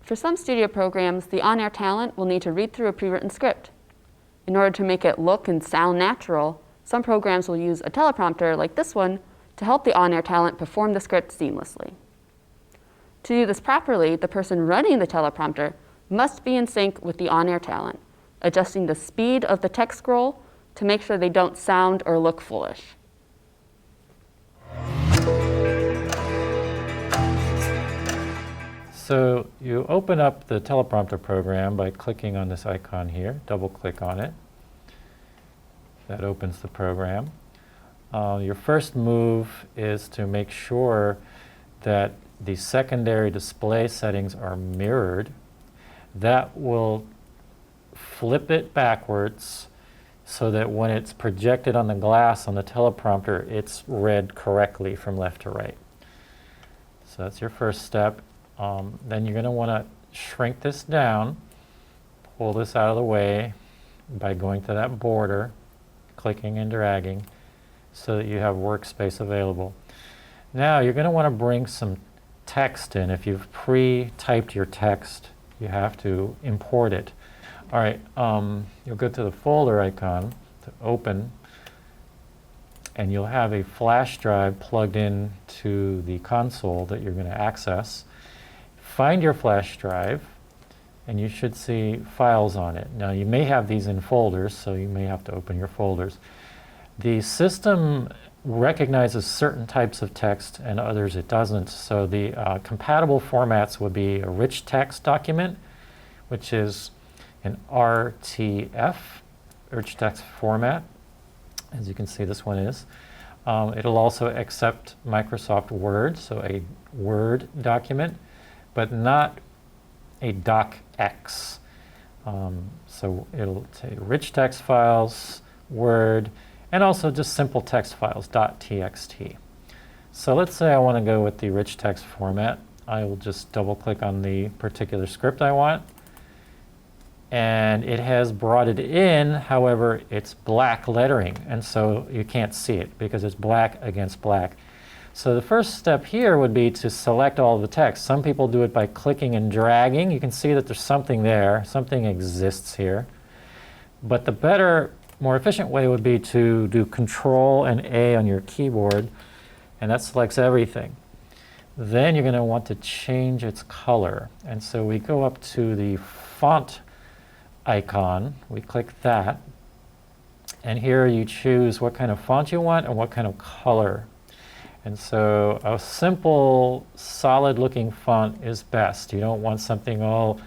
For some studio programs, the on-air talent will need to read through a pre-written script. In order to make it look and sound natural, some programs will use a teleprompter like this one to help the on-air talent perform the script seamlessly. To do this properly, the person running the teleprompter must be in sync with the on-air talent, adjusting the speed of the text scroll to make sure they don't sound or look foolish. So you open up the teleprompter program by clicking on this icon here, double click on it. That opens the program. Your first move is to make sure that the secondary display settings are mirrored. That will flip it backwards so that when it's projected on the glass on the teleprompter, it's read correctly from left to right. So that's your first step. Then you're going to want to shrink this down, pull this out of the way by going to that border, clicking and dragging so that you have workspace available. Now you're going to want to bring some text in. If you've pre-typed your text, you have to import it. All right, you'll go to the folder icon to open, and you'll have a flash drive plugged in to the console that you're going to access. Find your flash drive, and you should see files on it. Now, you may have these in folders, so you may have to open your folders. The system recognizes certain types of text and others it doesn't. So the compatible formats would be a rich text document, which is an RTF, rich text format. As you can see, this one is. It'll also accept Microsoft Word, so a Word document, but not a docx. So it'll take rich text files, Word, and also just simple text files, .txt. So let's say I want to go with the rich text format. I will just double click on the particular script I want. And it has brought it in, however, it's black lettering, and so you can't see it because it's black against black. So the first step here would be to select all of the text. Some people do it by clicking and dragging. You can see that there's something there, something exists here. But the better, more efficient way would be to do Control and A on your keyboard, and that selects everything. Then you're going to want to change its color. And so we go up to the font icon, we click that, and here you choose what kind of font you want and what kind of color. And so a simple, solid-looking font is best. You don't want something all,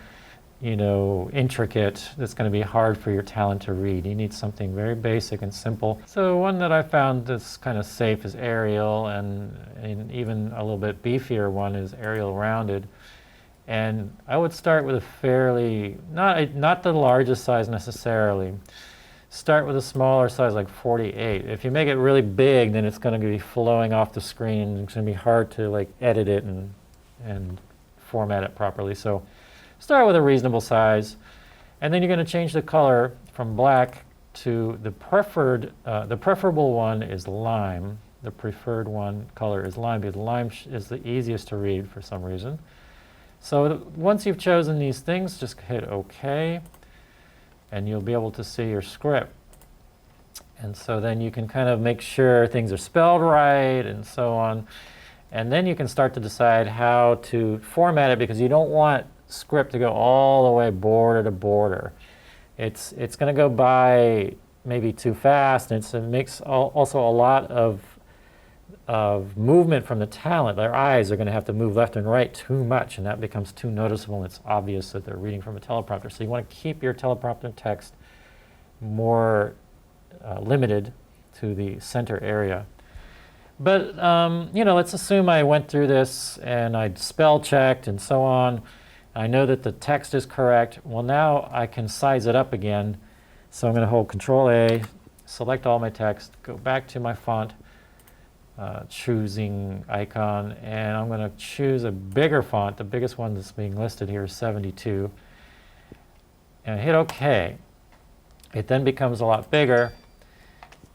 intricate that's going to be hard for your talent to read. You need something very basic and simple. So one that I found that's kind of safe is Arial, and even a little bit beefier one is Arial Rounded. And I would start with a fairly, not the largest size necessarily. Start with a smaller size, like 48. If you make it really big, then it's going to be flowing off the screen. It's going to be hard to edit it and format it properly. So start with a reasonable size, and then you're going to change the color from black to the preferable one is lime. The preferred color is lime because lime is the easiest to read for some reason. So once you've chosen these things, just hit OK, and you'll be able to see your script. And so then you can kind of make sure things are spelled right and so on. And then you can start to decide how to format it, because you don't want script to go all the way border to border. It's going to go by maybe too fast, and it makes also a lot of movement from the talent. Their eyes are going to have to move left and right too much, and that becomes too noticeable, and it's obvious that they're reading from a teleprompter. So you want to keep your teleprompter text more limited to the center area. But let's assume I went through this and I spell checked and so on. I know that the text is correct. Well, now I can size it up again. So I'm going to hold Control A, select all my text, go back to my font choosing icon, and I'm going to choose a bigger font. The biggest one that's being listed here is 72. And hit OK. It then becomes a lot bigger,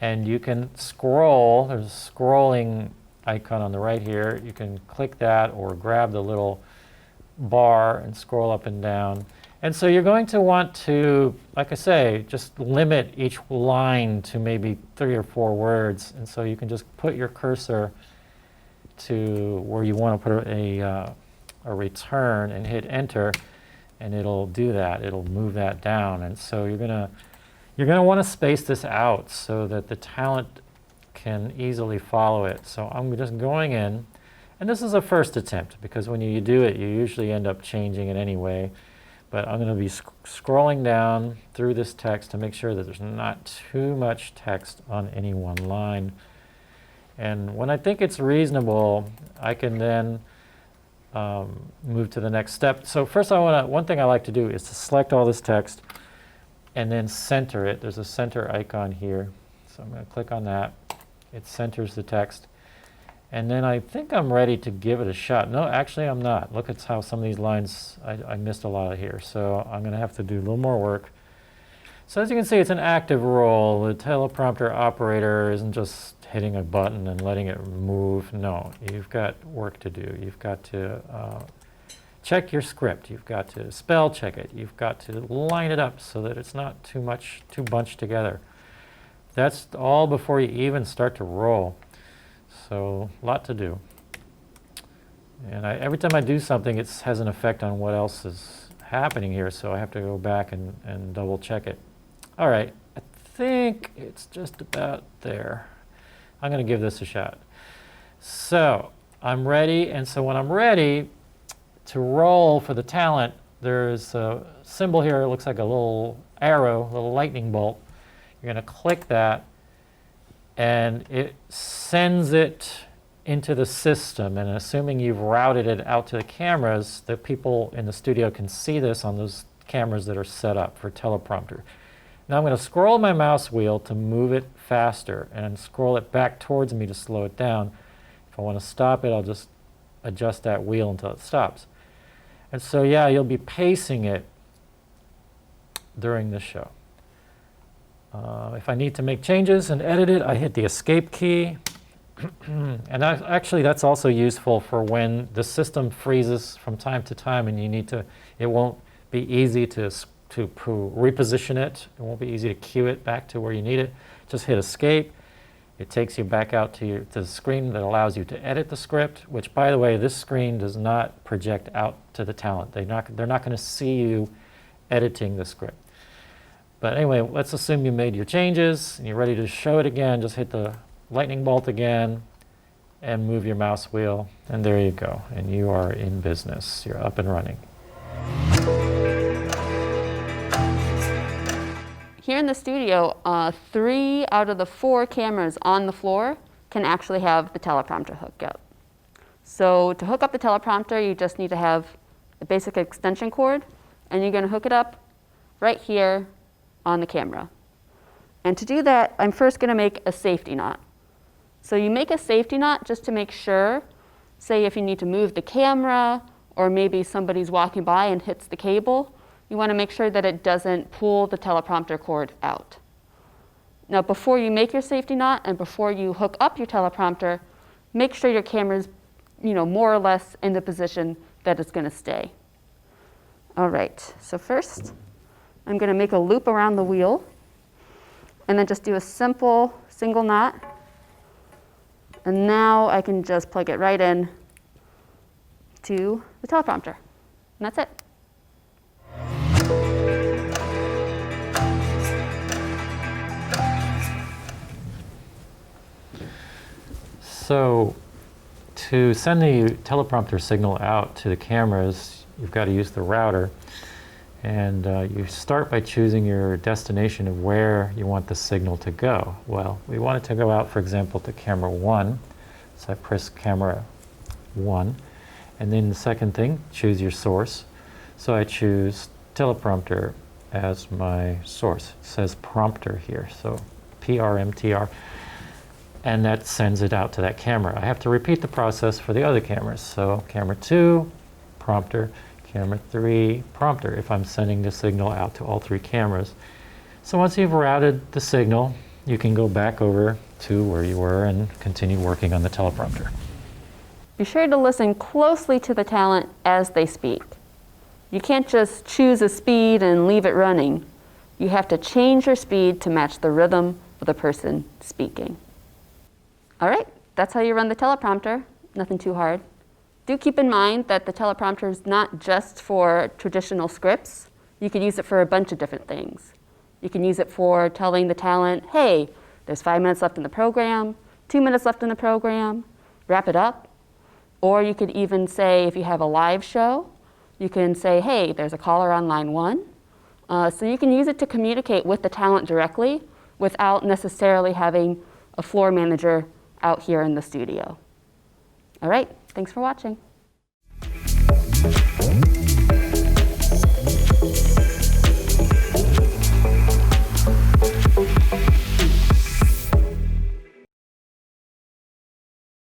and you can scroll. There's a scrolling icon on the right here. You can click that or grab the little bar and scroll up and down. And so you're going to want to, like I say, just limit each line to maybe 3 or 4 words. And so you can just put your cursor to where you want to put a return and hit enter, and it'll do that. It'll move that down. And so you're gonna want to space this out so that the talent can easily follow it. So I'm just going in, and this is a first attempt because when you do it, you usually end up changing it anyway. But I'm going to be scrolling down through this text to make sure that there's not too much text on any one line. And when I think it's reasonable, I can then move to the next step. So first, one thing I like to do is to select all this text and then center it. There's a center icon here. So I'm going to click on that. It centers the text. And then I think I'm ready to give it a shot. No, actually I'm not. Look at how some of these lines, I missed a lot of here. So I'm going to have to do a little more work. So as you can see, it's an active role. The teleprompter operator isn't just hitting a button and letting it move. No, you've got work to do. You've got to check your script. You've got to spell check it. You've got to line it up so that it's not too bunched together. That's all before you even start to roll. So a lot to do. And every time I do something, it has an effect on what else is happening here. So I have to go back and double check it. All right, I think it's just about there. I'm going to give this a shot. So I'm ready, and so when I'm ready to roll for the talent, there's a symbol here. It looks like a little arrow, a little lightning bolt. You're going to click that, and it sends it into the system. And assuming you've routed it out to the cameras, the people in the studio can see this on those cameras that are set up for teleprompter. Now I'm going to scroll my mouse wheel to move it faster and scroll it back towards me to slow it down. If I want to stop it, I'll just adjust that wheel until it stops. And so yeah, you'll be pacing it during the show. If I need to make changes and edit it, I hit the escape key. And actually that's also useful for when the system freezes from time to time and you need to, it won't be easy to reposition it. It won't be easy to cue it back to where you need it. Just hit escape. It takes you back out to the screen that allows you to edit the script, which, by the way, this screen does not project out to the talent. They're not going to see you editing the script. But anyway, let's assume you made your changes and you're ready to show it again. Just hit the lightning bolt again and move your mouse wheel, and there you go. And you are in business. You're up and running. Here in the studio, 3 out of the 4 cameras on the floor can actually have the teleprompter hooked up. So to hook up the teleprompter, you just need to have a basic extension cord, and you're going to hook it up right here on the camera. And to do that, I'm first going to make a safety knot. So you make a safety knot just to make sure, say if you need to move the camera, or maybe somebody's walking by and hits the cable, you want to make sure that it doesn't pull the teleprompter cord out. Now before you make your safety knot and before you hook up your teleprompter, make sure your camera's more or less in the position that it's going to stay. All right, so first I'm going to make a loop around the wheel and then just do a simple single knot. And now I can just plug it right in to the teleprompter. And that's it. So to send the teleprompter signal out to the cameras, you've got to use the router. And you start by choosing your destination of where you want the signal to go. Well, we want it to go out, for example, to camera 1. So I press camera 1. And then the second thing, choose your source. So I choose teleprompter as my source. It says prompter here, so PRMTR. And that sends it out to that camera. I have to repeat the process for the other cameras. So camera 2, prompter. Camera 3, prompter, if I'm sending the signal out to all 3 cameras. So once you've routed the signal, you can go back over to where you were and continue working on the teleprompter. Be sure to listen closely to the talent as they speak. You can't just choose a speed and leave it running. You have to change your speed to match the rhythm of the person speaking. All right, that's how you run the teleprompter. Nothing too hard. Do keep in mind that the teleprompter is not just for traditional scripts. You could use it for a bunch of different things. You can use it for telling the talent, hey, there's 5 minutes left in the program, 2 minutes left in the program, wrap it up. Or you could even say, if you have a live show, you can say, hey, there's a caller on line 1. So you can use it to communicate with the talent directly without necessarily having a floor manager out here in the studio. All right, thanks for watching.